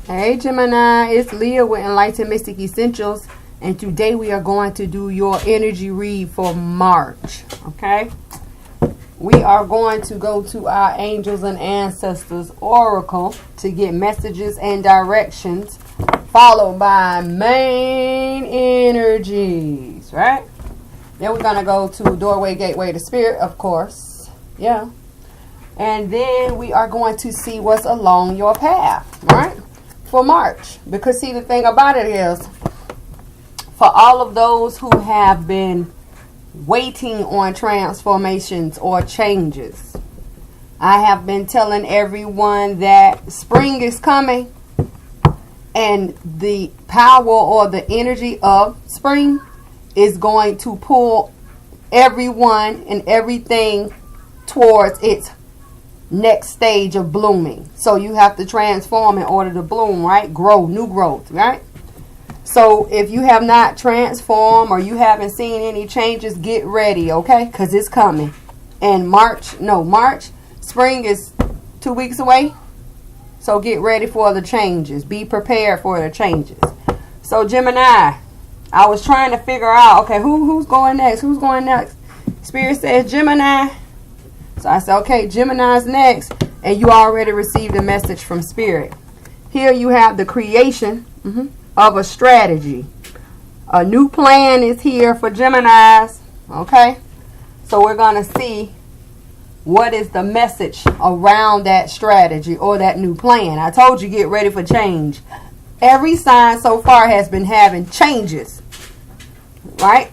Hey Gemini, it's Leah with Enlightened Mystic Essentials, and today we are going to do your energy read for March. Okay, we are going to go to our Angels and Ancestors Oracle to get messages and directions, followed by main energies, right? Then we're going to go to Doorway, Gateway to Spirit, of course. Yeah. And then we are going to see what's along your path, right? For March. Because see, the thing about it is, for all of those who have been waiting on transformations or changes, I have been telling everyone that spring is coming, and the power or the energy of spring is going to pull everyone and everything towards its next stage of blooming. So you have to transform in order to bloom, right? Grow, new growth, right? So if you have not transformed or you haven't seen any changes, get ready, okay? Because it's coming. And March, spring is 2 weeks away. So get ready for the changes. Be prepared for the changes. So Gemini, I was trying to figure out, okay, who's going next? Who's going next? Spirit says Gemini. So I said, okay, Gemini's next. And you already received a message from Spirit. Here you have the creation of a strategy. A new plan is here for Geminis. Okay. So we're going to see what is the message around that strategy or that new plan. I told you, get ready for change. Every sign so far has been having changes. Right?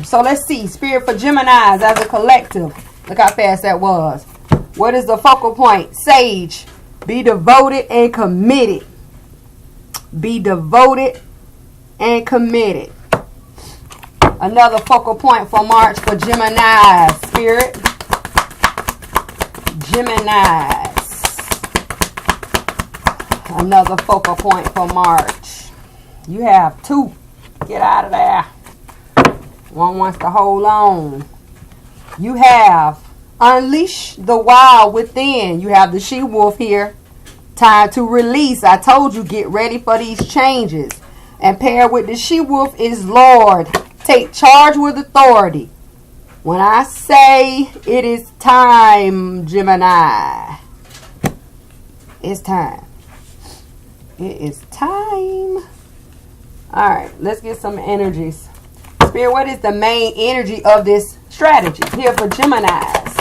So let's see. Spirit for Geminis as a collective. Look how fast that was. What is the focal point? Sage. Be devoted and committed. Be devoted and committed. Another focal point for March for Gemini. Spirit. Geminis. Another focal point for March. You have two. Get out of there. One wants to hold on. You have unleash the wild within. You have the she-wolf here. Time to release. I told you, get ready for these changes. And paired with the she-wolf is Lord. Take charge with authority. When I say it is time, Gemini, it's time. It is time. All right, let's get some energies. Spirit, what is the main energy of this strategy here for Geminis?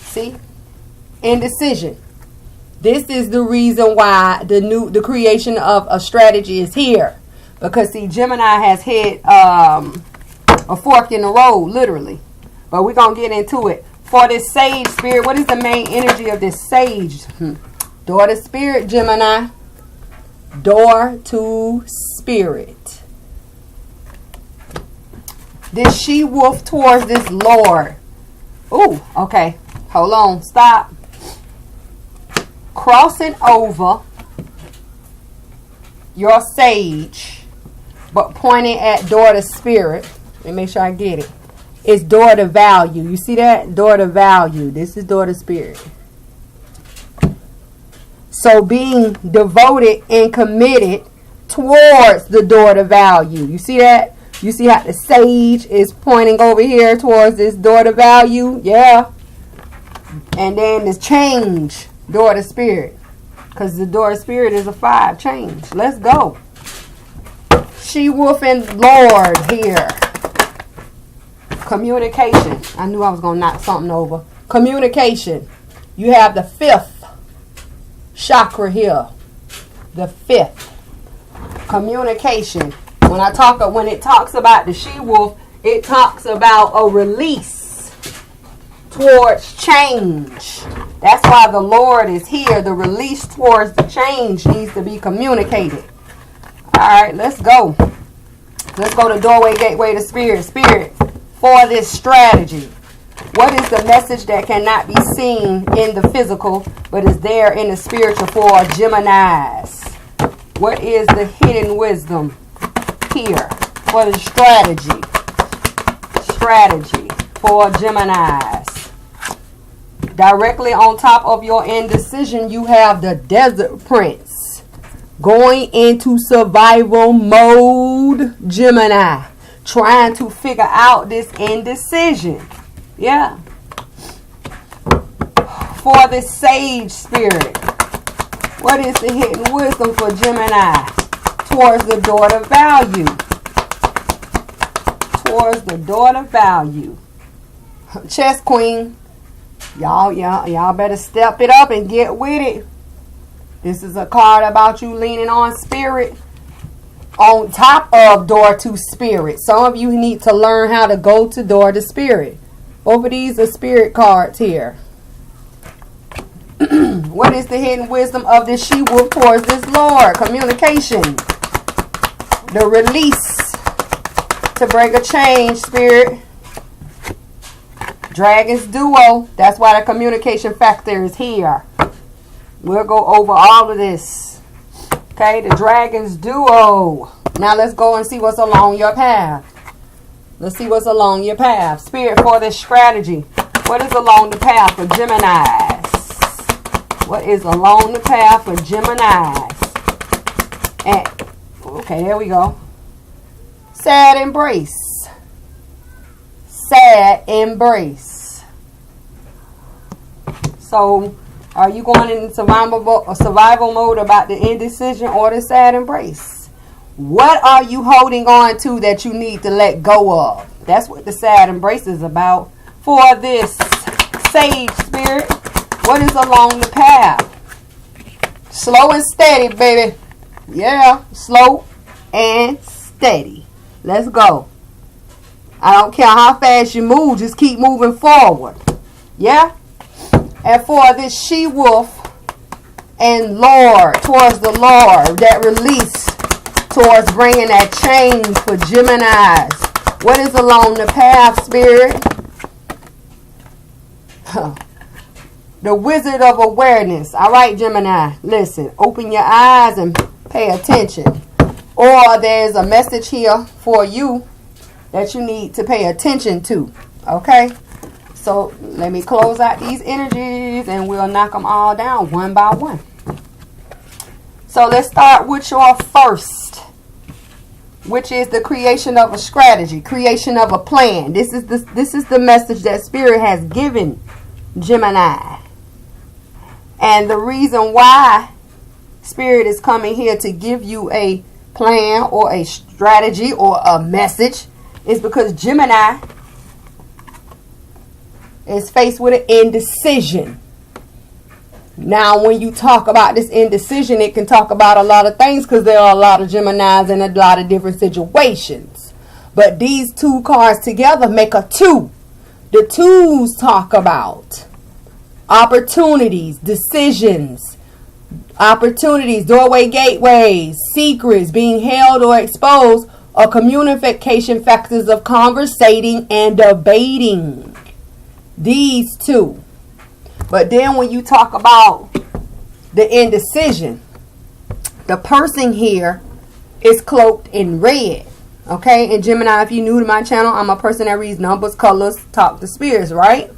See? Indecision. This is the reason why the creation of a strategy is here. Because see, Gemini has hit a fork in the road, literally. But we're going to get into it. For this sage, Spirit, what is the main energy of this sage? Door to Spirit, Gemini. Door to Spirit. This she-wolf towards this Lord. Ooh, okay. Hold on. Stop. Crossing over your sage, but pointing at door to Spirit. Let me make sure I get it. It's door to value. You see that? Door to value. This is door to Spirit. So being devoted and committed towards the door to value. You see that? You see how the sage is pointing over here towards this door to value? Yeah. And then this change, door to Spirit. Because the door to Spirit is a 5. Change. Let's go. She-wolf and Lord here. Communication. I knew I was going to knock something over. Communication. You have the 5th chakra here. The 5th. Communication. When it talks about the she-wolf, it talks about a release towards change. That's why the Lord is here. The release towards the change needs to be communicated. All right, let's go. Let's go to Doorway, Gateway to Spirit. Spirit, for this strategy. What is the message that cannot be seen in the physical, but is there in the spiritual for Geminis? What is the hidden wisdom here for the strategy for Geminis? Directly on top of your indecision, you have the Desert Prince. Going into survival mode, Gemini. Trying to figure out this indecision. Yeah. For the Sage Spirit. What is the hidden wisdom for Gemini? Towards the daughter value. Towards the daughter value. Chess Queen. Y'all better step it up and get with it. This is a card about you leaning on spirit on top of door to spirit. Some of you need to learn how to go to door to spirit. Both of these are spirit cards here. What is the hidden wisdom of this she-wolf towards this Lord? Communication. The release to break a change, spirit. Dragons duo. That's why the communication factor is here. We'll go over all of this. Okay, the Dragons duo. Now let's go and see what's along your path. Let's see what's along your path. Spirit, for this strategy. What is along the path for Geminis? What is along the path for Geminis? And, okay, there we go. Sad embrace. Sad embrace. So, are you going in survival mode about the indecision or the sad embrace? What are you holding on to that you need to let go of? That's what the sad embrace is about. For this Sage Spirit, what is along the path? Slow and steady, baby. Yeah, slow and steady. Let's go. I don't care how fast you move, just keep moving forward. Yeah? And for this she-wolf and Lord, towards the Lord, that release towards bringing that change for Geminis. What is along the path, Spirit? The Wizard of Awareness. All right, Gemini, listen. Open your eyes and pay attention. Or there's a message here for you that you need to pay attention to. Okay? So let me close out these energies and we'll knock them all down one by one. So let's start with your first, which is the creation of a strategy, creation of a plan. This is the message that Spirit has given Gemini. And the reason why Spirit is coming here to give you a plan or a strategy or a message is because Gemini is faced with an indecision. Now, when you talk about this indecision, it can talk about a lot of things because there are a lot of Geminis in a lot of different situations. But these two cards together make a two. The twos talk about opportunities, decisions, opportunities, doorway, gateways, secrets, being held or exposed, or communication factors of conversating and debating. These two. But then when you talk about the indecision, the person here is cloaked in red. Okay? And Gemini, if you're new to my channel, I'm a person that reads numbers, colors, talk to spirits, right?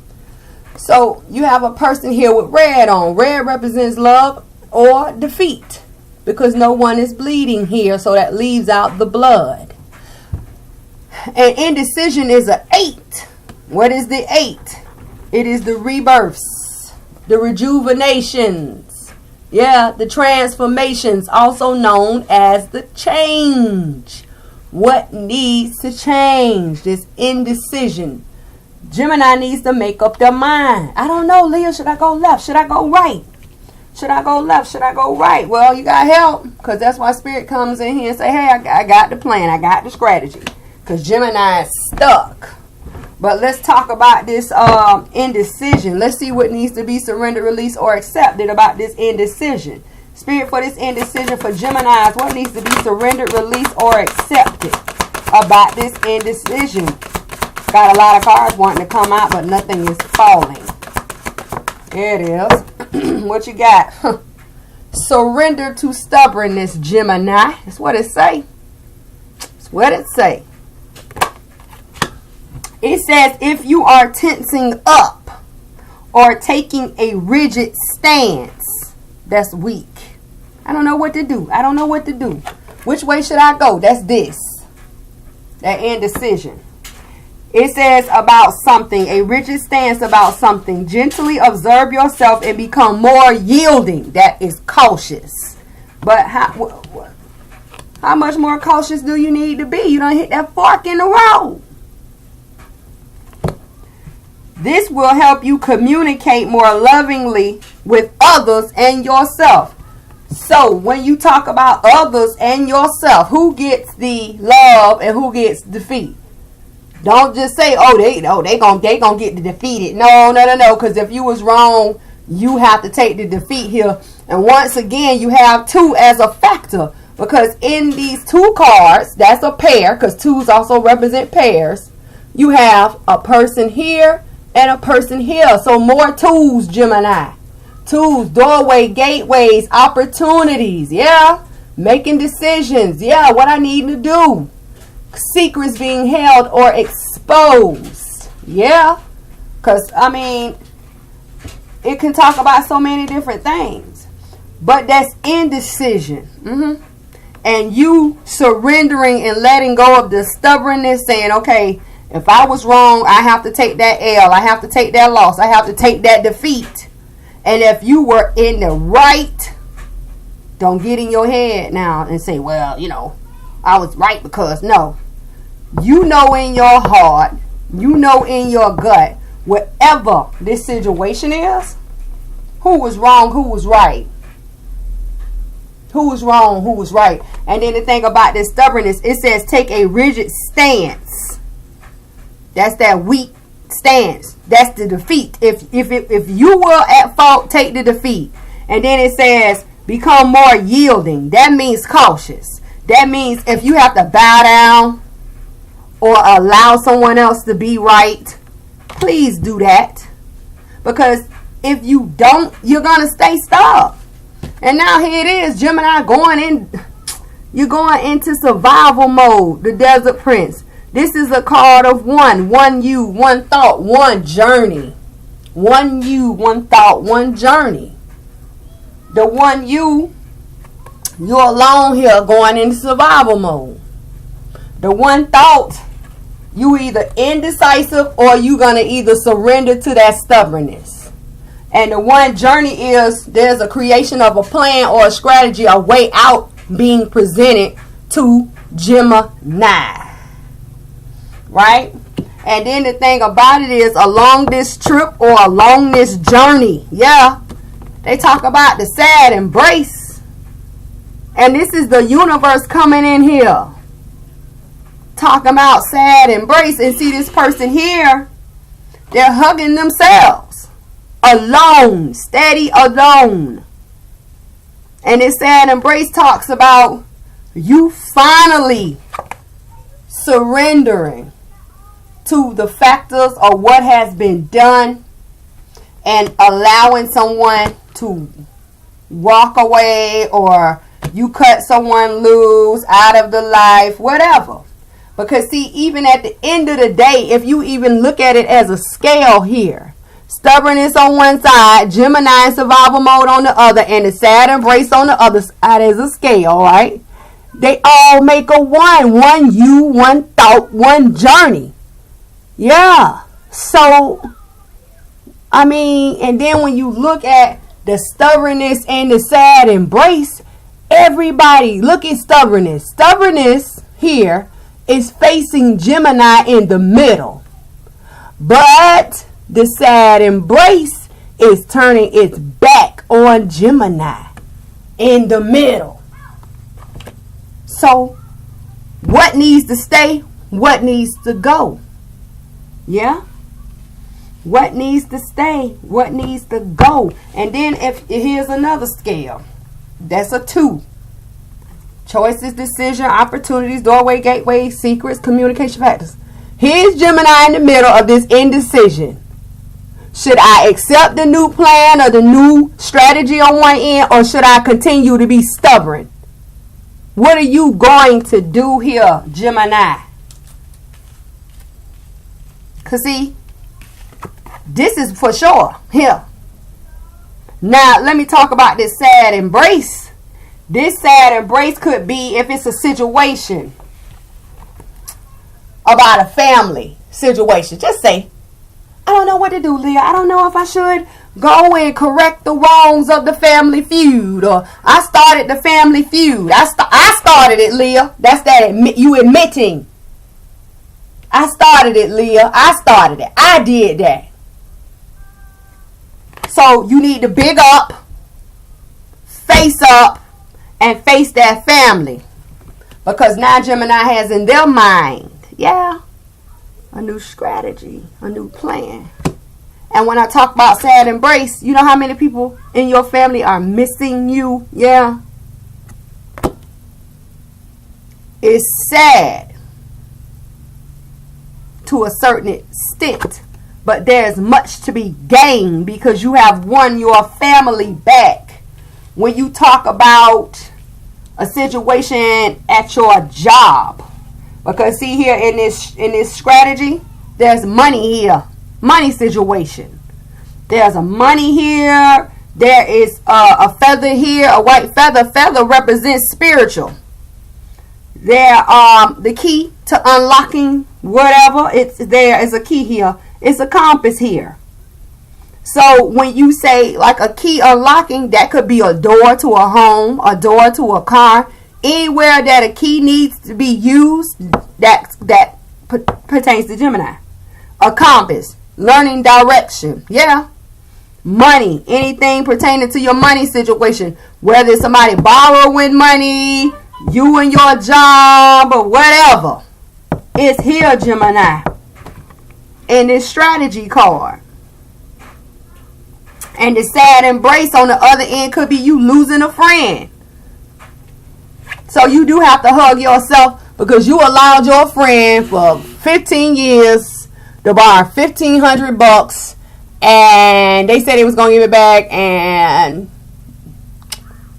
So you have a person here with red on. Red represents love or defeat because no one is bleeding here, so that leaves out the blood. And indecision is an 8. What is the 8? It is the rebirths, the rejuvenations, yeah, the transformations, also known as the change. What needs to change? This indecision. Gemini needs to make up their mind. I don't know, Leo, should I go left? Should I go right? Should I go left? Should I go right? Well, you got help, because that's why Spirit comes in here and say, hey, I got the plan. I got the strategy. Because Gemini is stuck. But let's talk about this indecision. Let's see what needs to be surrendered, released, or accepted about this indecision. Spirit, for this indecision for Geminis, what needs to be surrendered, released, or accepted about this indecision? Got a lot of cards wanting to come out, but nothing is falling. There it is. What you got? Surrender to stubbornness, Gemini. That's what it say. That's what it say. It says if you are tensing up or taking a rigid stance. That's weak. I don't know what to do. I don't know what to do. Which way should I go? That's this. That indecision. It says about something, a rigid stance about something. Gently observe yourself and become more yielding. That is cautious. But how much more cautious do you need to be? You don't hit that fork in the road. This will help you communicate more lovingly with others and yourself. So when you talk about others and yourself, who gets the love and who gets defeat? Don't just say, oh, they gonna get the defeated. No. Because if you was wrong, you have to take the defeat here. And once again, you have 2 as a factor. Because in these 2 cards, that's a pair, because 2s also represent pairs. You have a person here and a person here. So more 2s, Gemini. 2s, doorway, gateways, opportunities. Yeah. Making decisions. Yeah, what I need to do. Secrets being held or exposed. Yeah. Because, I mean, it can talk about so many different things. But that's indecision. And you surrendering and letting go of the stubbornness, saying, okay, if I was wrong, I have to take that L. I have to take that loss. I have to take that defeat. And if you were in the right, don't get in your head now and say, well, I was right because no. You know in your heart, you know in your gut, whatever this situation is, who was wrong, who was right. Who was wrong, who was right. And then the thing about this stubbornness, it says take a rigid stance. That's that weak stance. That's the defeat. If you were at fault, take the defeat. And then it says become more yielding. That means cautious. That means if you have to bow down or allow someone else to be right, please do that. Because if you don't, you're going to stay stuck. And now here it is, Gemini you're going into survival mode, the Desert Prince. This is a card of one you, one thought, one journey. One you, one thought, one journey. The one you're alone here going into survival mode. The one thought, you either indecisive or you're going to either surrender to that stubbornness. And the one journey is there's a creation of a plan or a strategy, a way out being presented to Gemini. Right? And then the thing about it is along this trip or along this journey, yeah, they talk about the sad embrace. And this is the universe coming in here. Talking about sad embrace. And see this person here, they're hugging themselves. Alone. Steady alone. And this sad embrace talks about you finally surrendering to the factors of what has been done and allowing someone to walk away, or you cut someone loose out of the life, whatever. Because see, even at the end of the day, if you even look at it as a scale here, stubbornness on one side, Gemini in survival mode on the other, and the sad embrace on the other side as a scale, right? They all make a one. One you, one thought, one journey. Yeah. So, I mean, and then when you look at the stubbornness and the sad embrace, everybody, look at stubbornness. Stubbornness here is facing Gemini in the middle. But the sad embrace is turning its back on Gemini in the middle. So, what needs to stay? What needs to go? Yeah? What needs to stay? What needs to go? And then here's another scale. That's a 2. Choices, decision, opportunities, doorway, gateway, secrets, communication factors. Here's Gemini in the middle of this indecision. Should I accept the new plan or the new strategy on one end, or should I continue to be stubborn? What are you going to do here, Gemini? Because see, This is for sure here. Now, let me talk about this sad embrace. This sad embrace could be if it's a situation about a family situation. Just say, I don't know what to do, Leah. I don't know if I should go and correct the wrongs of the family feud. Or I started the family feud. I started it, Leah. That's that you admitting. I started it, Leah. I started it. I did that. So you need to big up, and face that family. Because now Gemini has in their mind, yeah, a new strategy, a new plan. And when I talk about sad embrace, you know how many people in your family are missing you? Yeah. It's sad to a certain extent, but there's much to be gained because you have won your family back. When you talk about a situation at your job, because see here in this strategy, there's money here, money situation. There's a money here. There is a feather here, a white feather. Feather represents spiritual. There the key to unlocking whatever. There is a key here. It's a compass here. So when you say like a key unlocking, that could be a door to a home, a door to a car, anywhere that a key needs to be used, that pertains to Gemini. A compass, learning direction, yeah. Money, anything pertaining to your money situation, whether it's somebody borrowing money, you and your job, or whatever. It's here, Gemini, in this strategy card. And the sad embrace on the other end could be you losing a friend. So you do have to hug yourself because you allowed your friend for 15 years to borrow $1,500, and they said they was gonna give it back, and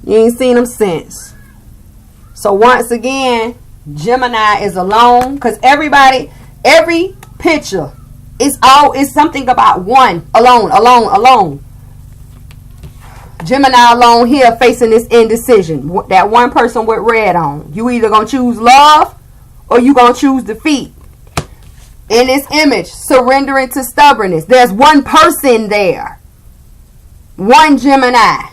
you ain't seen them since. So once again, Gemini is alone because every picture is something about one alone. Gemini alone here facing this indecision. That one person with red on. You either going to choose love or you going to choose defeat. In this image, surrendering to stubbornness. There's one person there. One Gemini.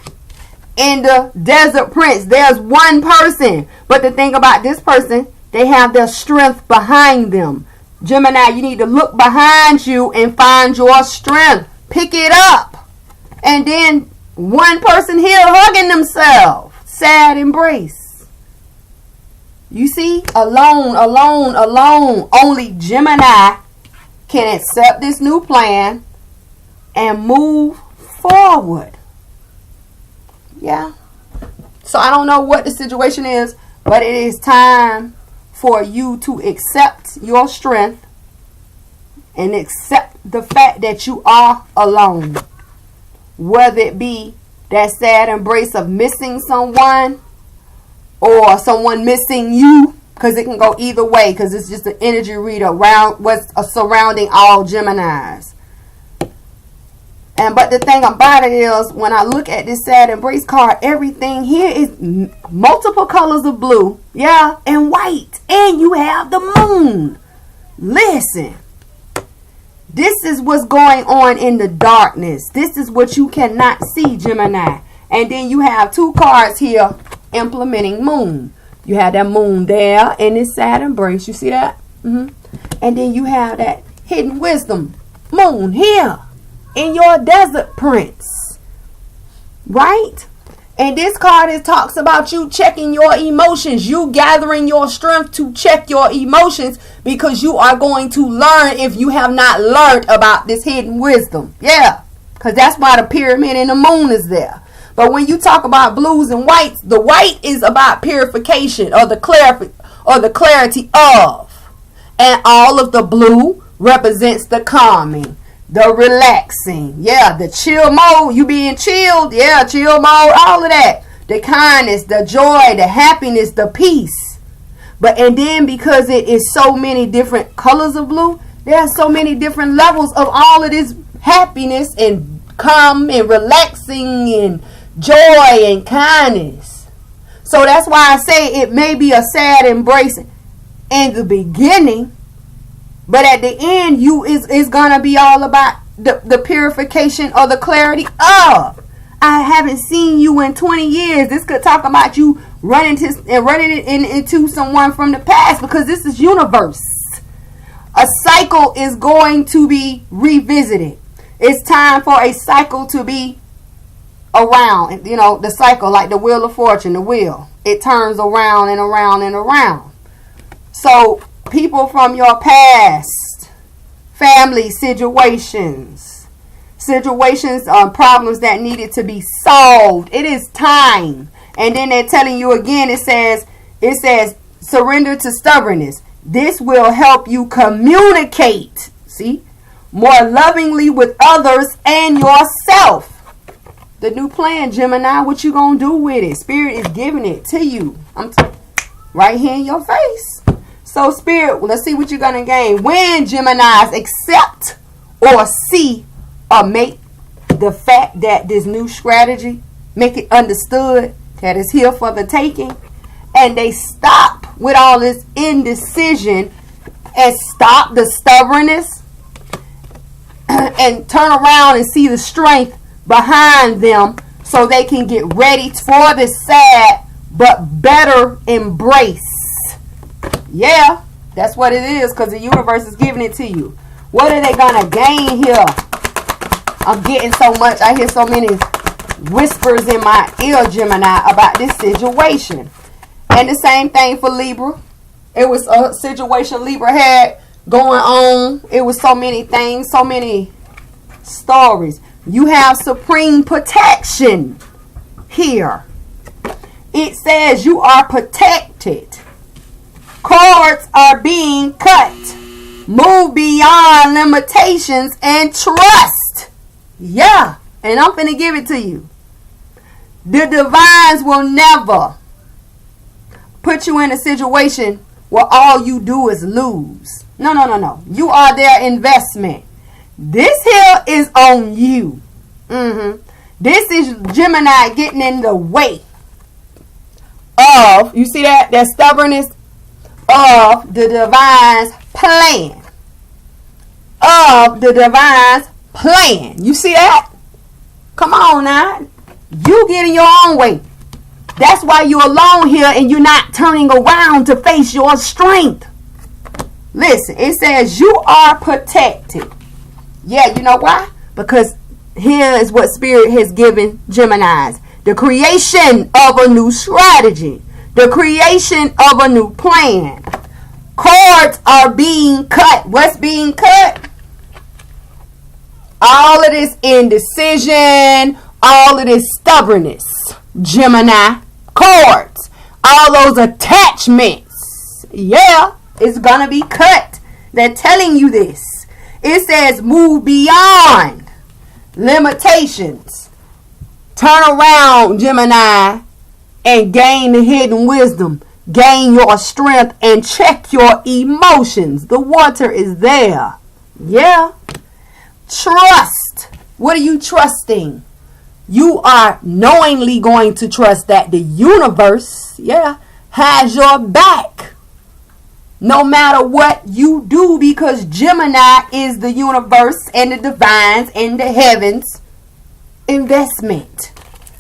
In the Desert Prince, there's one person. But the thing about this person, they have their strength behind them. Gemini, you need to look behind you and find your strength. Pick it up. And then one person here hugging themselves. Sad embrace. You see? Alone. Only Gemini can accept this new plan and move forward. Yeah. So I don't know what the situation is, but it is time for you to accept your strength and accept the fact that you are alone. Whether it be that sad embrace of missing someone or someone missing you, because it can go either way, because it's just an energy read around what's surrounding all Geminis. But the thing about it is, when I look at this sad embrace card, everything here is multiple colors of blue, yeah, and white, and you have the moon. Listen. This is what's going on in the darkness. This is what you cannot see, Gemini. And then you have two cards here implementing moon. You have that moon there in this sad embrace. You see that? And then you have that hidden wisdom moon here in your Desert Prince. Right? And this card talks about you checking your emotions. You gathering your strength to check your emotions because you are going to learn if you have not learned about this hidden wisdom. Yeah. Because that's why the pyramid and the moon is there. But when you talk about blues and whites, the white is about purification or the clarity of. And all of the blue represents the calming, the relaxing, yeah, the chill mode, you being chilled, yeah, chill mode, all of that, the kindness, the joy, the happiness, the peace. And then because it is so many different colors of blue, there are so many different levels of all of this happiness and calm and relaxing and joy and kindness. So that's why I say it may be a sad embrace in the beginning, but at the end, it's gonna be all about the purification or the clarity of. I haven't seen you in 20 years. This could talk about you running into someone from the past, because this is universe. A cycle is going to be revisited. It's time for a cycle to be around. You know, the cycle, like the wheel of fortune, the wheel. It turns around and around and around. So people from your past, family situations, problems that needed to be solved. It is time. And then they're telling you again, it says surrender to stubbornness. This will help you communicate, see, more lovingly with others and yourself. The new plan, Gemini, what you gonna do with it? Spirit is giving it to you. Right here in your face. So Spirit, let's see what you're gonna gain. When Geminis accept or see or make the fact that this new strategy, make it understood that it's here for the taking, and they stop with all this indecision and stop the stubbornness and turn around and see the strength behind them, so they can get ready for this sad but better embrace. Yeah, that's what it is, because the universe is giving it to you. What are they gonna gain here? I'm getting so much. I hear so many whispers in my ear, Gemini, about this situation. And the same thing for Libra. It was a situation Libra had going on. It was so many things, so many stories. You have supreme protection here. It says you are protected. Cords are being cut. Move beyond limitations and trust. Yeah, and I'm finna give it to you. The divines will never put you in a situation where all you do is lose. No. You are their investment. This here is on you. This is Gemini getting in the way of, you see that stubbornness, of the divine's plan. Of the divine's plan. You see that? Come on now. You get in your own way. That's why you're alone here and you're not turning around to face your strength. Listen, it says you are protected. Yeah, you know why? Because here is what Spirit has given Geminis. The creation of a new strategy. The creation of a new plan. Cords are being cut. What's being cut? All of this indecision, all of this stubbornness, Gemini. Cords, all those attachments, yeah, it's gonna be cut. They're telling you this. It says move beyond limitations. Turn around, Gemini, and gain the hidden wisdom. Gain your strength and check your emotions. The water is there. Yeah. Trust. What are you trusting? You are knowingly going to trust that the universe, yeah, has your back. No matter what you do, because Gemini is the universe and the divines and the heavens investment.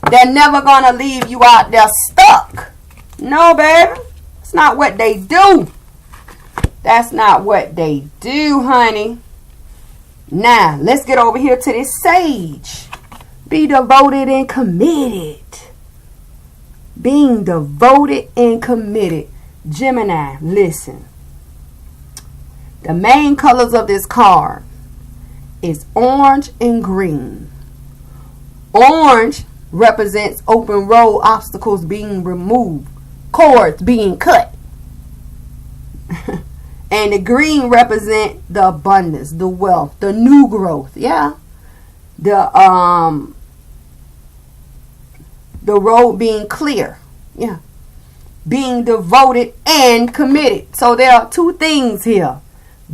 They're never going to leave you out there stuck. No, baby. It's not what they do. That's not what they do, honey. Now, let's get over here to this sage. Be devoted and committed. Being devoted and committed. Gemini, listen. The main colors of this card is orange and green. Orange represents open road, obstacles being removed, cords being cut. And the green represent the abundance, the wealth, the new growth. Yeah. The road being clear. Yeah. Being devoted and committed. So there are two things here.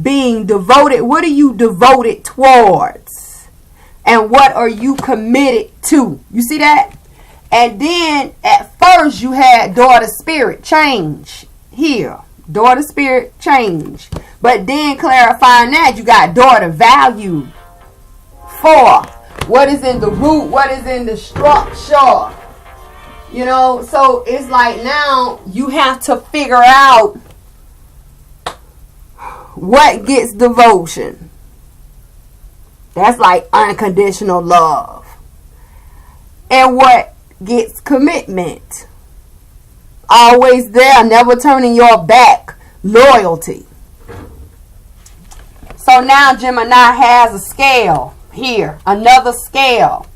Being devoted. What are you devoted towards? And what are you committed to? You see that? And then at first you had daughter spirit change here. Daughter spirit change. But then clarifying that, you got daughter value. 4. What is in the root? What is in the structure? You know, so it's like now you have to figure out what gets devotion. That's like unconditional love. And what gets commitment? Always there, never turning your back. Loyalty. So now Gemini has a scale here. Another scale.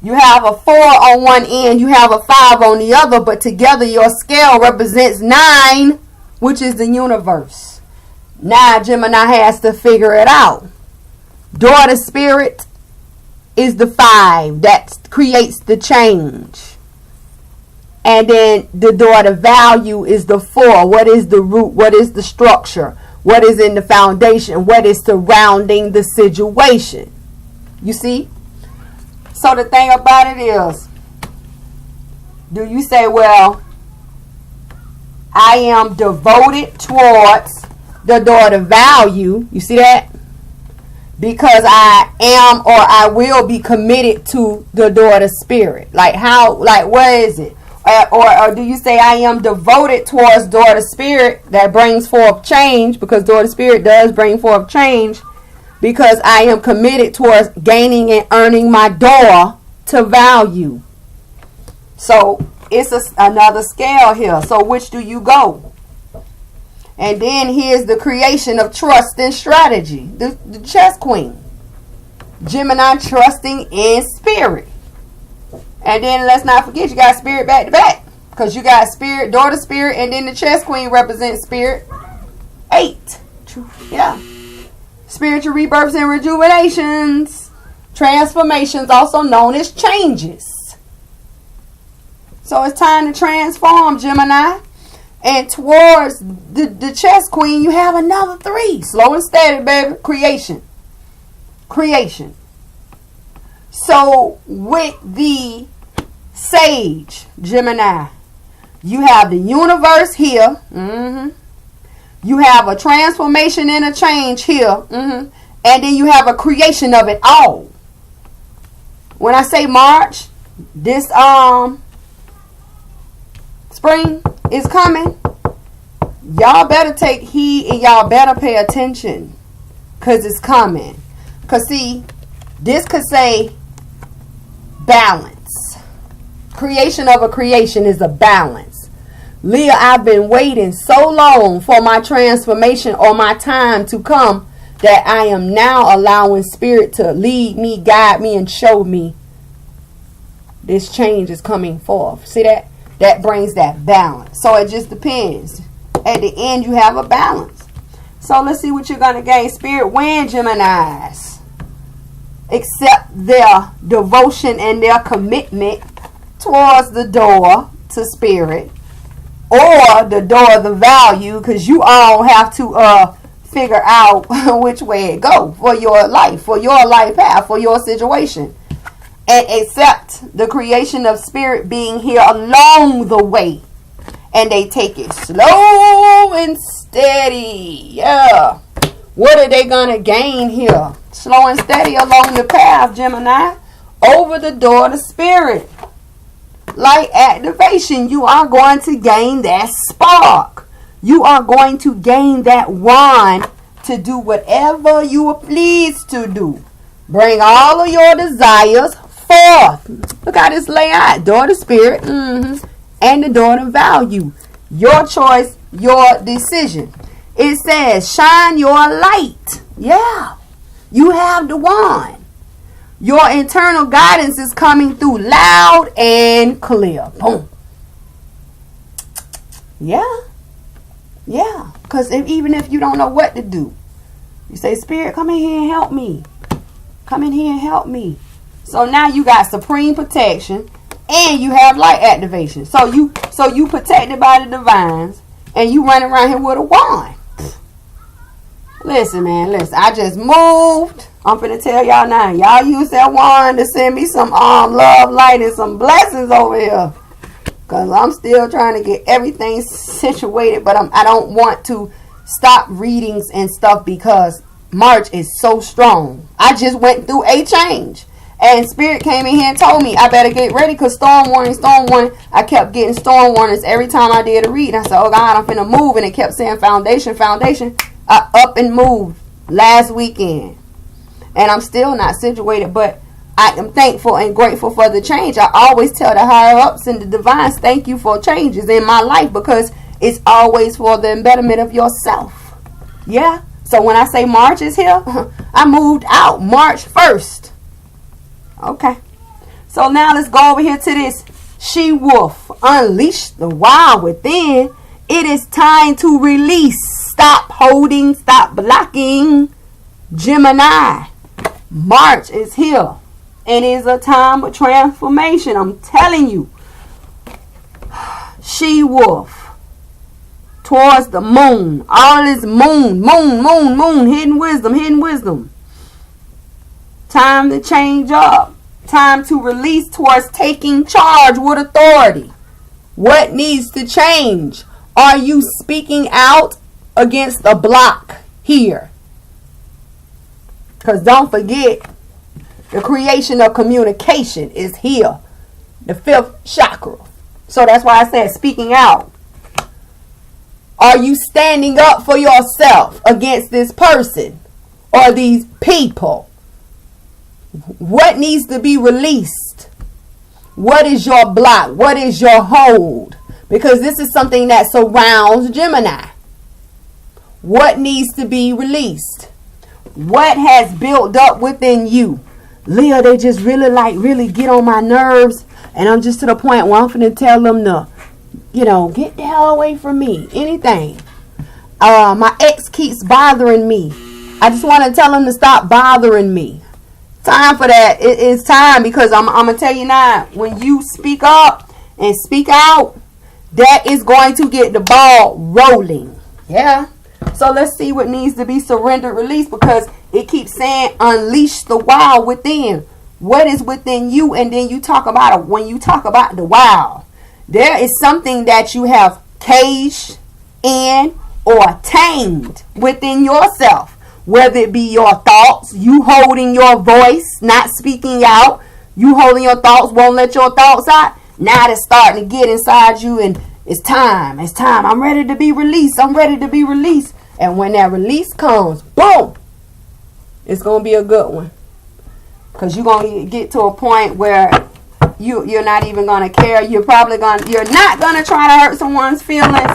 You have a 4 on one end. You have a 5 on the other. But together your scale represents 9, which is the universe. Now Gemini has to figure it out. Daughter spirit is the 5 that creates the change. And then the daughter value is the 4. What is the root? What is the structure? What is in the foundation? What is surrounding the situation? You see? So the thing about it is, do you say, well, I am devoted towards the daughter value? You see that? Because I am or I will be committed to the daughter spirit. Like how, like what is it? Or do you say I am devoted towards daughter spirit that brings forth change, because daughter spirit does bring forth change, because I am committed towards gaining and earning my door to value. So it's another scale here. So which do you go? And then here's the creation of trust and strategy. The chess queen. Gemini trusting in spirit. And then let's not forget you got spirit back to back. Because you got spirit, daughter spirit, and then the chess queen represents spirit. 8. Yeah. Spiritual rebirths and rejuvenations. Transformations, also known as changes. So it's time to transform, Gemini. And towards the chess queen, you have another 3. Slow and steady, baby. Creation. Creation. So with the sage, Gemini, you have the universe here. You have a transformation and a change here. And then you have a creation of it all. When I say March, this spring is coming. Y'all better take heed and y'all better pay attention, because it's coming. Because see, this could say balance. Creation of a creation is a balance. Leah, I've been waiting so long for my transformation or my time to come that I am now allowing spirit to lead me, guide me, and show me this change is coming forth. See that? That brings that balance. So it just depends. At the end, you have a balance. So let's see what you're going to gain. Spirit, when Geminis accept their devotion and their commitment towards the door to spirit, or the door of the value, because you all have to figure out which way it go for your life path, for your situation, and accept the creation of spirit being here along the way, and they take it slow and steady. Yeah. What are they gonna gain here? Slow and steady along the path, Gemini, over the door to spirit. Like activation, you are going to gain that spark. You are going to gain that wand to do whatever you are pleased to do. Bring all of your desires forth. Look how this layout. Daughter spirit, and the daughter value. Your choice, your decision. It says, shine your light. Yeah. You have the wand. Your internal guidance is coming through loud and clear. Boom. Yeah. Yeah. Because even if you don't know what to do, you say, Spirit, come in here and help me. Come in here and help me. So now you got supreme protection and you have light activation. So you protected by the divines and you run around here with a wand. Listen, man, listen. I just moved. I'm finna tell y'all now. Y'all use that wand to send me some love, light, and some blessings over here. Because I'm still trying to get everything situated. But I don't want to stop readings and stuff because March is so strong. I just went through a change. And Spirit came in here and told me I better get ready because storm warning. I kept getting storm warnings every time I did a read. I said, oh God, I'm finna move. And it kept saying foundation. I up and moved last weekend. And I'm still not situated, but I am thankful and grateful for the change. I always tell the higher ups and the divines, thank you for changes in my life because it's always for the betterment of yourself. Yeah. So when I say March is here, I moved out March 1st. Okay. So now let's go over here to this she-wolf. Unleash the wild within. It is time to release. Stop holding. Stop blocking. Gemini. March is here. And it's a time of transformation. I'm telling you. She-wolf. Towards the moon. All this moon. Hidden wisdom. Time to change up. Time to release towards taking charge with authority. What needs to change? Are you speaking out against the block here? Because don't forget, the creation of communication is here. The 5th chakra. So that's why I said speaking out. Are you standing up for yourself against this person or these people? What needs to be released? What is your block? What is your hold? Because this is something that surrounds Gemini. What needs to be released? What has built up within you? Leah, they just really get on my nerves. And I'm just to the point where I'm going to tell them to, get the hell away from me. Anything. My ex keeps bothering me. I just want to tell him to stop bothering me. Time for that. It is time because I'm going to tell you now, when you speak up and speak out, that is going to get the ball rolling. Yeah. So let's see what needs to be surrendered, released, because it keeps saying unleash the wild within. What is within you? And then you talk about it. When you talk about the wild, there is something that you have caged in or tamed within yourself. Whether it be your thoughts, you holding your voice, not speaking out, you holding your thoughts, won't let your thoughts out. Now it's starting to get inside you and it's time. I'm ready to be released. And when that release comes, boom, it's going to be a good one. Because you're going to get to a point where you're not even going to care. You're not going to try to hurt someone's feelings.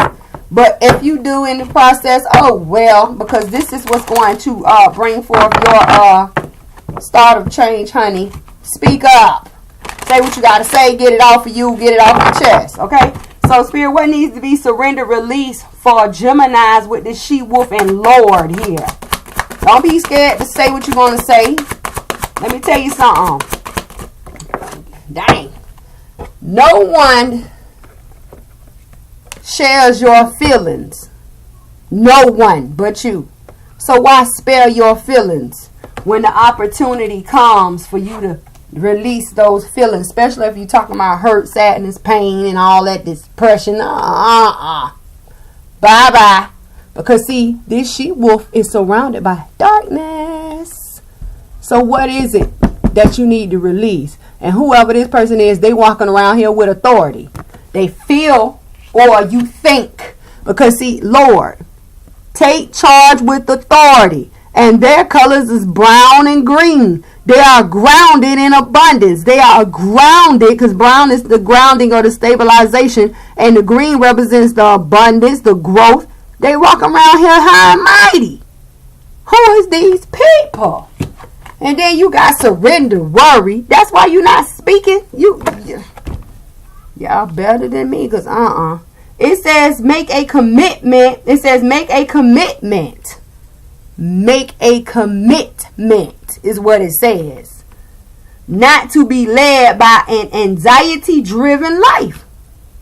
But if you do in the process, oh well, because this is what's going to bring forth your start of change, honey. Speak up. Say what you got to say. Get it off of you. Get it off your chest. Okay? So, Spirit, what needs to be surrendered, released for Geminis with this she-wolf and Lord here? Don't be scared to say what you're going to say. Let me tell you something. Dang. No one shares your feelings. No one but you. So why spare your feelings when the opportunity comes for you to release those feelings, especially if you're talking about hurt, sadness, pain, and all that depression. Bye-bye. Because see, this she-wolf is surrounded by darkness. So what is it that you need to release? And whoever this person is, they walking around here with authority. They feel or you think. Because see, Lord, take charge with authority. And their colors is brown and green. They are grounded in abundance. They are grounded because brown is the grounding or the stabilization. And the green represents the abundance, the growth. They walk around here high and mighty. Who is these people? And then you got surrender, worry. That's why you're not speaking. Y'all better than me because It says make a commitment. It says make a commitment. Make a commitment is what it says. Not to be led by an anxiety-driven life.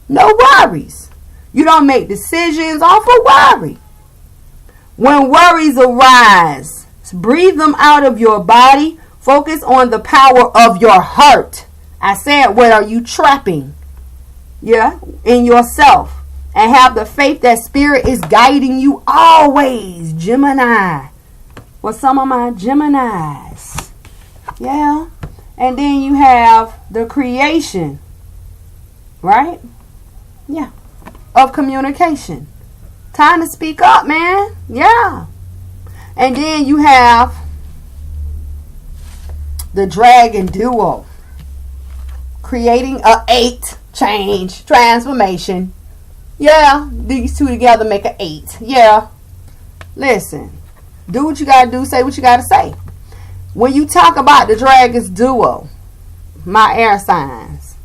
No worries. You don't make decisions off of worry. When worries arise, breathe them out of your body. Focus on the power of your heart. I said, what are you trapping? Yeah, in yourself. And have the faith that spirit is guiding you always. Gemini. Well, some of my Geminis. Yeah. And then you have the creation. Right? Yeah. Of communication. Time to speak up, man. Yeah. And then you have the dragon duo. Creating a 8. Change. Transformation. Yeah. These two together make an 8. Yeah. Listen. Do what you got to do. Say what you got to say. When you talk about the dragons duo, my air signs,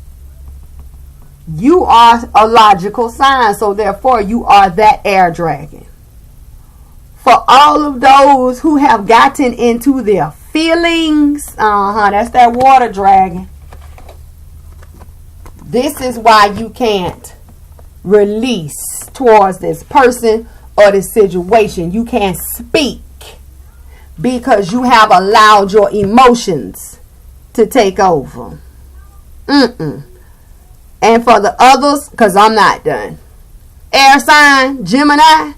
you are a logical sign. So therefore, you are that air dragon. For all of those who have gotten into their feelings, that's that water dragon. This is why you can't release towards this person or this situation. You can't speak because you have allowed your emotions to take over. And for the others, because I'm not done, air sign, Gemini,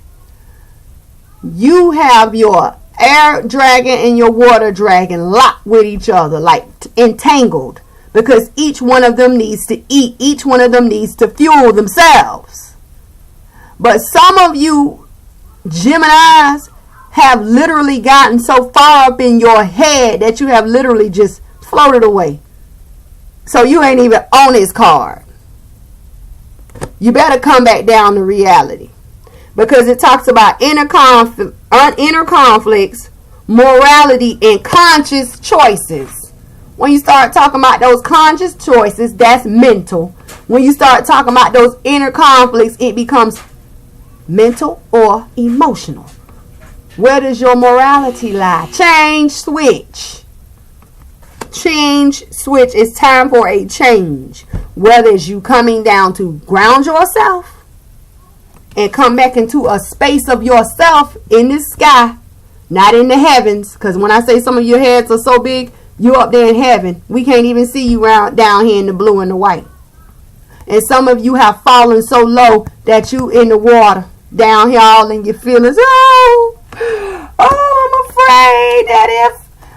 you have your air dragon and your water dragon locked with each other, like entangled. Because each one of them needs to eat. Each one of them needs to fuel themselves. But some of you Geminis have literally gotten so far up in your head that you have literally just floated away. So you ain't even on his card. You better come back down to reality. Because it talks about inner conflicts, morality, and conscious choices. When you start talking about those conscious choices, that's mental. When you start talking about those inner conflicts, it becomes mental or emotional. Where does your morality lie? Change, switch. Change, switch. It's time for a change. Whether it's you coming down to ground yourself and come back into a space of yourself in the sky, not in the heavens. Because when I say some of your heads are so big, you're up there in heaven. We can't even see you down here in the blue and the white. And some of you have fallen so low that you in the water, down here all in your feelings.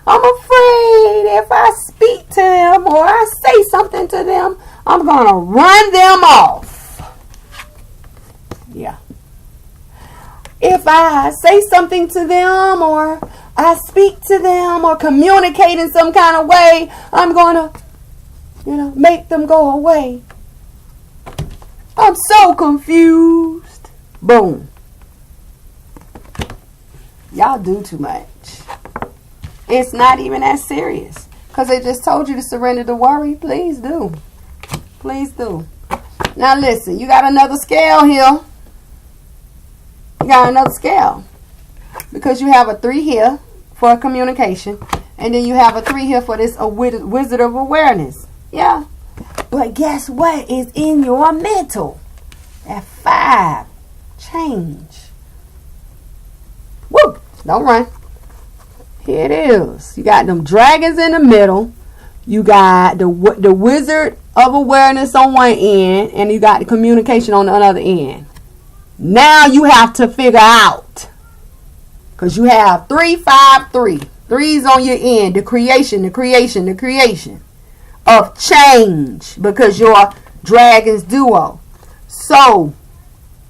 I'm afraid if I speak to them or I say something to them, I'm going to run them off. Yeah. If I say something to them or I speak to them or communicate in some kind of way, I'm going to, make them go away. I'm so confused. Boom. Y'all do too much. It's not even that serious. Because they just told you to surrender to worry. Please do. Please do. Now listen, you got another scale here. You got another scale. Because you have a 3 here for communication. And then you have a 3 here for this wizard of awareness. Yeah. But guess what is in your mental? That 5. Change. Woo! Don't run. Here it is. You got them dragons in the middle. You got the wizard of awareness on one end. And you got the communication on the other end. Now you have to figure out. Because you have 3, 5, 3. 3's on your end. The creation of change. Because you're dragons duo. So,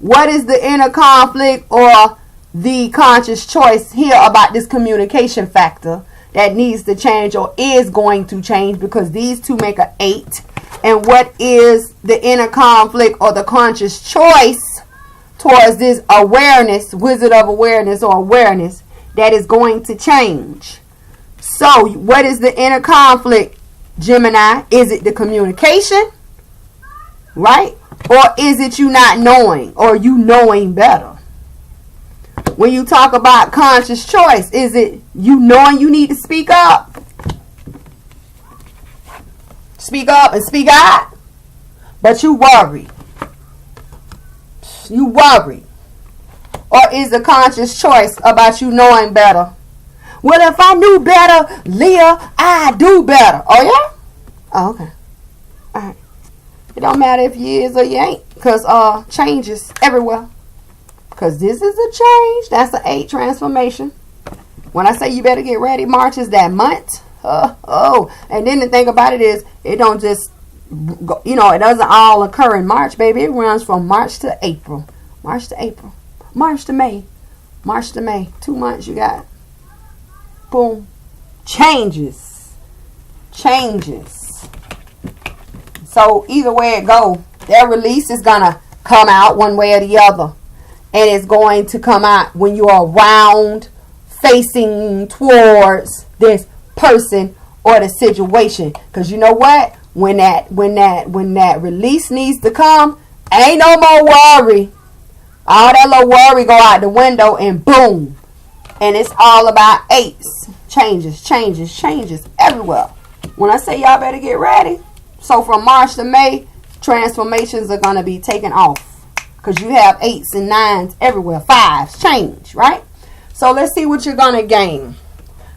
what is the inner conflict or the conscious choice here about this communication factor that needs to change or is going to change? Because these two make an 8. And what is the inner conflict or the conscious choice towards this awareness, wizard of awareness or awareness that is going to change? So what is the inner conflict, Gemini? Is it the communication? Right? Or is it you not knowing or you knowing better? When you talk about conscious choice, is it you knowing you need to speak up? Speak up and speak out. But you worry. You worry. or is the conscious choice about you knowing better? Well, if I knew better, Leah, I'd do better. Oh, yeah? Oh, okay. All right. It don't matter if you is or you ain't, because changes everywhere. Because this is a change. That's an 8 transformation. When I say you better get ready, March is that month. And then the thing about it is, it don't just, it doesn't all occur in March, baby. It runs from March to April. March to April. March to May. March to May. 2 months you got. Boom. Changes. So either way it go, their release is going to come out one way or the other. And it's going to come out when you are round, facing towards this person or the situation. Because you know what? When that release needs to come, ain't no more worry. All that little worry go out the window and boom. And it's all about 8s. Changes everywhere. When I say y'all better get ready. So from March to May, transformations are going to be taken off. Because you have 8s and 9s everywhere. 5s. Change, right? So let's see what you're going to gain.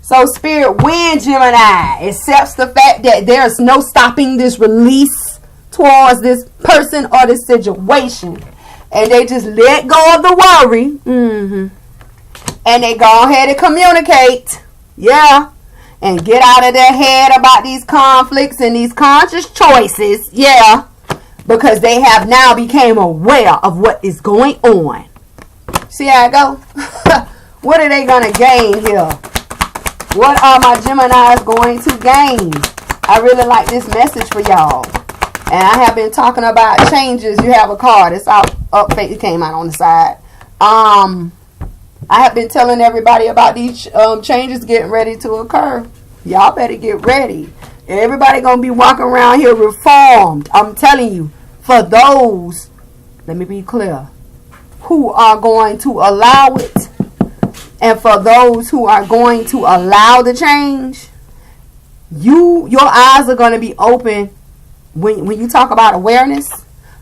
So Spirit, when Gemini accepts the fact that there's no stopping this release towards this person or this situation. And they just let go of the worry. And they go ahead and communicate. Yeah. And get out of their head about these conflicts and these conscious choices. Yeah. Because they have now became aware of what is going on. See how I go? What are they going to gain here? What are my Geminis going to gain? I really like this message for y'all. And I have been talking about changes. You have a card. It's out. It came out on the side. I have been telling everybody about these changes getting ready to occur. Y'all better get ready. Everybody going to be walking around here reformed. I'm telling you. For those, let me be clear, who are going to allow it, and for those who are going to allow the change, your eyes are going to be open. When you talk about awareness,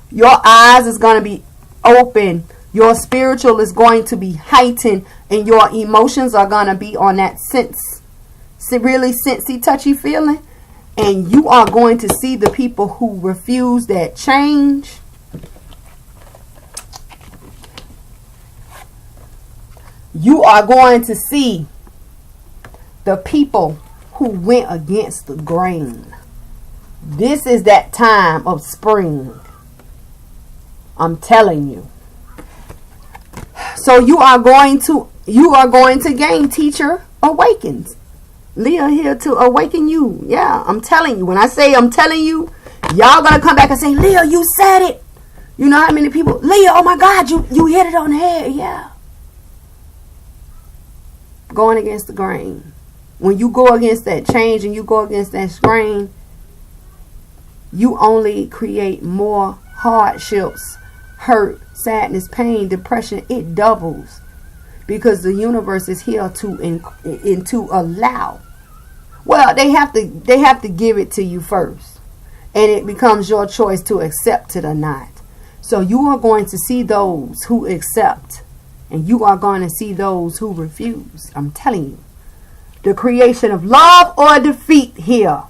your eyes is going to be open. Your spiritual is going to be heightened, and your emotions are going to be on that really sensey, touchy feeling. And you are going to see the people who refuse that change. You are going to see the people who went against the grain. This is that time of spring. I'm telling you. So you are going to gain teacher awakens. Leah here to awaken you. Yeah, I'm telling you. When I say I'm telling you, y'all gonna come back and say, Leah, you said it. You know how many people, Leah, oh my God, you hit it on the head. Yeah. Going against the grain. When you go against that change and you go against that grain, you only create more hardships, hurt, sadness, pain, depression. It doubles. Because the universe is here to allow. Well, they have to give it to you first. And it becomes your choice to accept it or not. So you are going to see those who accept. And you are going to see those who refuse. I'm telling you. The creation of love or defeat here.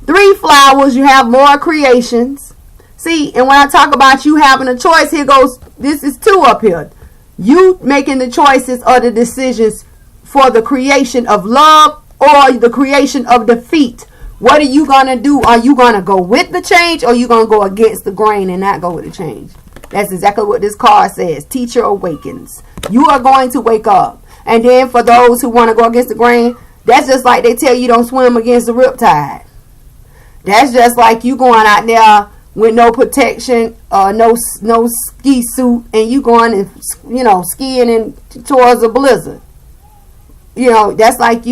3 flowers, you have more creations. See, and when I talk about you having a choice, here goes, this is 2 up here. You making the choices or the decisions for the creation of love or the creation of defeat. What are you going to do? Are you going to go with the change or are you going to go against the grain and not go with the change? That's exactly what this card says. Teacher awakens. You are going to wake up. And then for those who want to go against the grain, that's just like they tell you don't swim against the riptide. That's just like you going out there with no protection, no ski suit, and you going and skiing towards a blizzard. That's like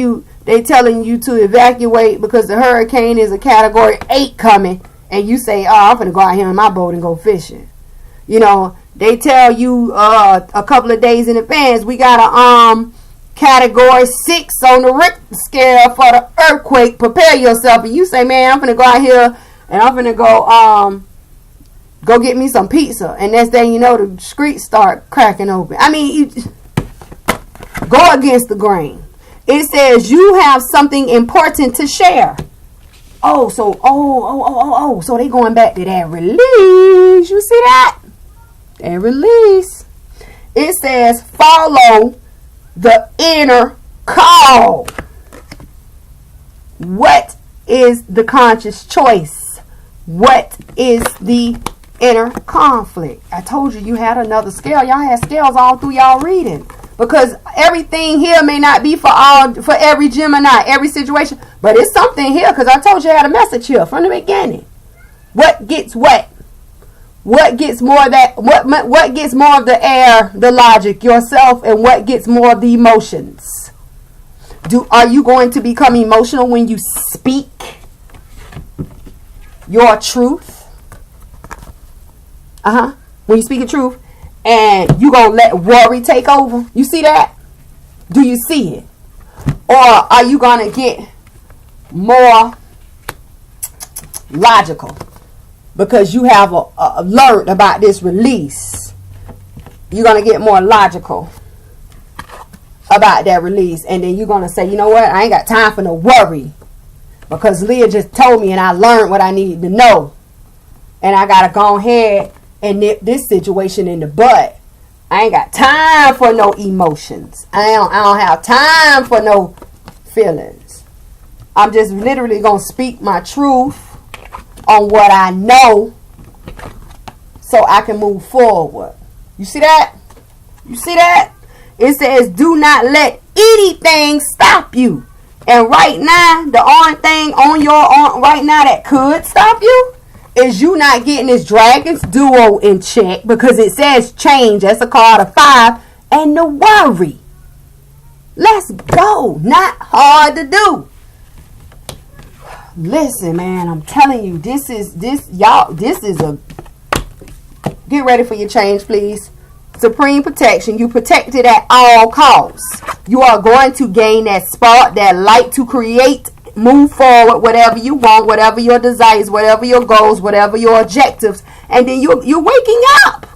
they telling you to evacuate because the hurricane is a category 8 coming, and you say, "Oh, I'm gonna go out here in my boat and go fishing." They tell you a couple of days in advance, we got a category 6 on the Richter scale for the earthquake. Prepare yourself, and you say, "Man, I'm gonna go out here and I'm gonna go go get me some pizza, and next thing you know, the streets start cracking open. I mean, go against the grain. It says you have something important to share. So they going back to that release. You see that? That release. It says follow the inner call. What is the conscious choice? What is the inner conflict? I told you had another scale. Y'all had scales all through y'all reading. Because everything here may not be for every Gemini, every situation. But it's something here, because I told you I had a message here from the beginning. What gets what? What gets more of that? What gets more of the air, the logic, yourself, and what gets more of the emotions? Are you going to become emotional when you speak your truth? When you speak your truth, and you gonna let worry take over? You see that? Do you see it? Or are you gonna get more logical because you have learned about this release? You're gonna get more logical about that release, and then you're gonna say, you know what, I ain't got time for no worry, because Leah just told me and I learned what I needed to know, and I gotta go ahead and nip this situation in the bud. I ain't got time for no emotions. I don't have time for no feelings. I'm just literally gonna speak my truth on what I know so I can move forward. You see that? You see that? It says do not let anything stop you. And right now, the only thing on your arm right now that could stop you is you not getting this Dragon's Duo in check, because it says change. That's a card of 5. And the worry. Let's go. Not hard to do. Listen, man, I'm telling you, this is a, get ready for your change, please. Supreme protection. You protected at all costs. You are going to gain that spark, that light to create, move forward, whatever you want, whatever your desires, whatever your goals, whatever your objectives. And then you're waking up.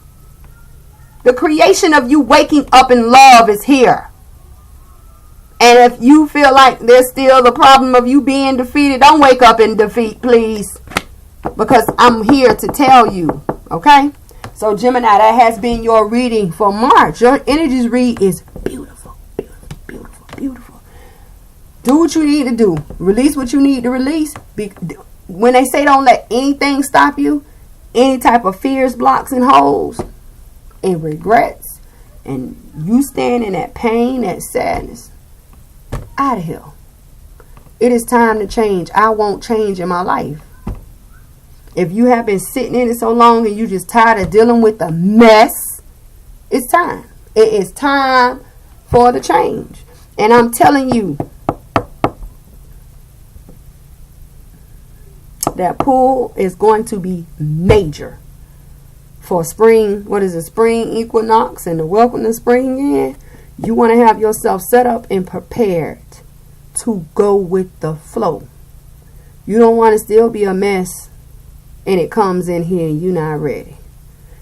The creation of you waking up in love is here. And if you feel like there's still the problem of you being defeated, don't wake up in defeat, please. Because I'm here to tell you. Okay? So Gemini, that has been your reading for March. Your energies read is beautiful, beautiful, beautiful, beautiful. Do what you need to do. Release what you need to release. When they say don't let anything stop you, any type of fears, blocks, and holes, and regrets, and you stand in that pain, that sadness, out of here. It is time to change. I won't change in my life. If you have been sitting in it so long and you just tired of dealing with the mess, it's time. It is time for the change. And I'm telling you, that pull is going to be major for spring. What is it? Spring equinox and the welcome to spring in. You want to have yourself set up and prepared to go with the flow. You don't want to still be a mess and it comes in here and you're not ready.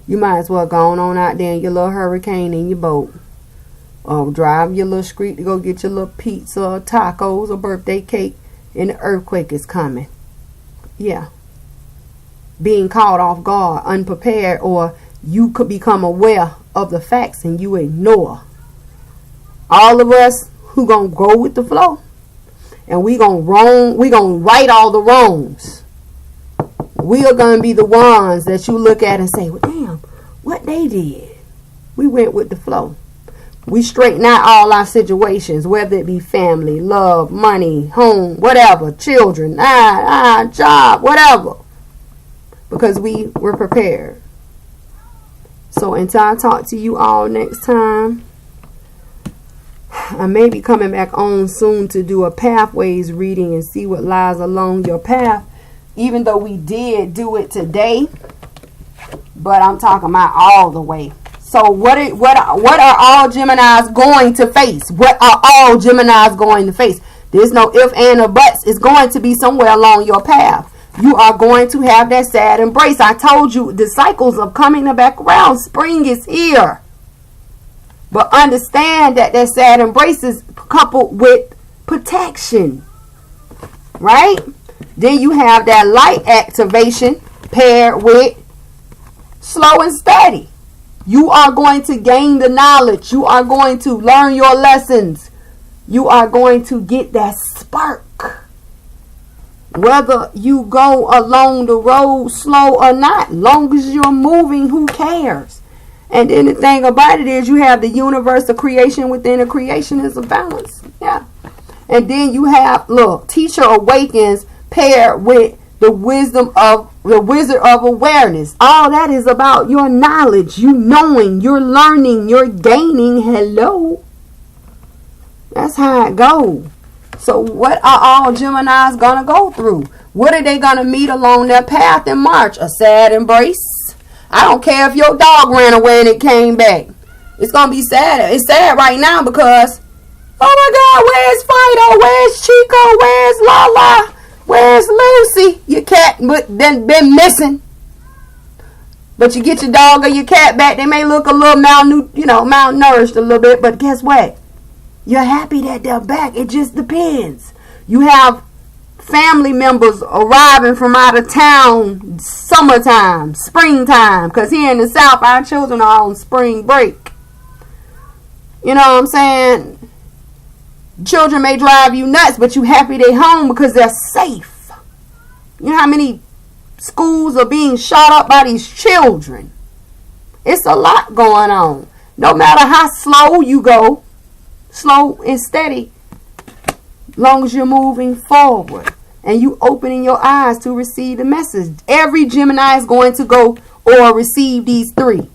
You might as well go on out there in your little hurricane in your boat, or drive your little street to go get your little pizza or tacos or birthday cake, and the earthquake is coming. Yeah. Being caught off guard, unprepared, or you could become aware of the facts and you ignore. All of us who gonna go with the flow, and we gonna right all the wrongs. We are going to be the ones that you look at and say, well, damn, what they did. We went with the flow. We straighten out all our situations, whether it be family, love, money, home, whatever, children, job, whatever. Because we were prepared. So until I talk to you all next time, I may be coming back on soon to do a pathways reading and see what lies along your path. Even though we did do it today, but I'm talking about all the way. So what are all Geminis going to face? What are all Geminis going to face? There's no if, and, or buts. It's going to be somewhere along your path. you are going to have that sad embrace. I told you the cycles are coming back around. Spring is here. But understand that that sad embrace is coupled with protection. Right? Then you have that light activation paired with slow and steady. You are going to gain the knowledge. You are going to learn your lessons. You are going to get that spark. Whether you go along the road slow or not, long as you're moving, who cares? And then the thing about it is you have the universe of creation within a creation is a balance. Yeah. And then you have, look, teacher awakens paired with the wisdom of the wizard of awareness. All that is about your knowledge, you knowing, you're learning, you're gaining. Hello. That's how it goes. So what are all Geminis going to go through? What are they going to meet along their path in March? A sad embrace? I don't care if your dog ran away and it came back. It's going to be sad. It's sad right now because, oh my God, where's Fido? Where's Chico? Where's Lala? Where's Lucy? Your cat been missing. But you get your dog or your cat back. They may look a little malnourished a little bit. But guess what? You're happy that they're back. It just depends. You have family members arriving from out of town summertime, springtime. Because here in the South, our children are on spring break. You know what I'm saying? Children may drive you nuts, but you happy they home because they're safe. You know how many schools are being shot up by these children? It's a lot going on. No matter how slow you go, slow and steady, long as you're moving forward and you opening your eyes to receive the message. Every Gemini is going to go or receive these three.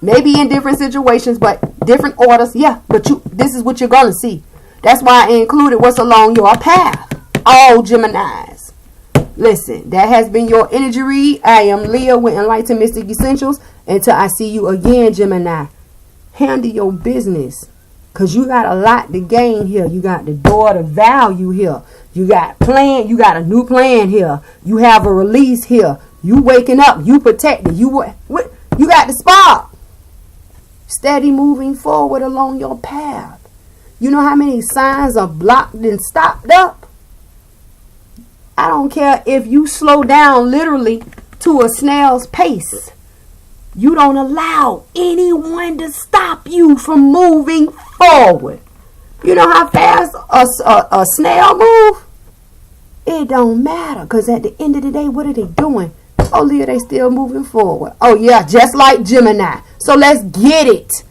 Maybe in different situations, but different orders. Yeah, but this is what you're going to see. That's why I included what's along your path. All Geminis. Listen, that has been your energy read. I am Leah with Enlightened Mystic Essentials. Until I see you again, Gemini, handle your business. Because you got a lot to gain here. You got the door to value here. You got plan. You got a new plan here. You have a release here. You waking up. You protected. You got the spark. Steady moving forward along your path. You know how many signs are blocked and stopped up? I don't care if you slow down literally to a snail's pace. You don't allow anyone to stop you from moving forward. You know how fast a snail move? It don't matter. Because at the end of the day, what are they doing? Oh, Leah, they still moving forward. Oh, yeah, just like Gemini. So let's get it.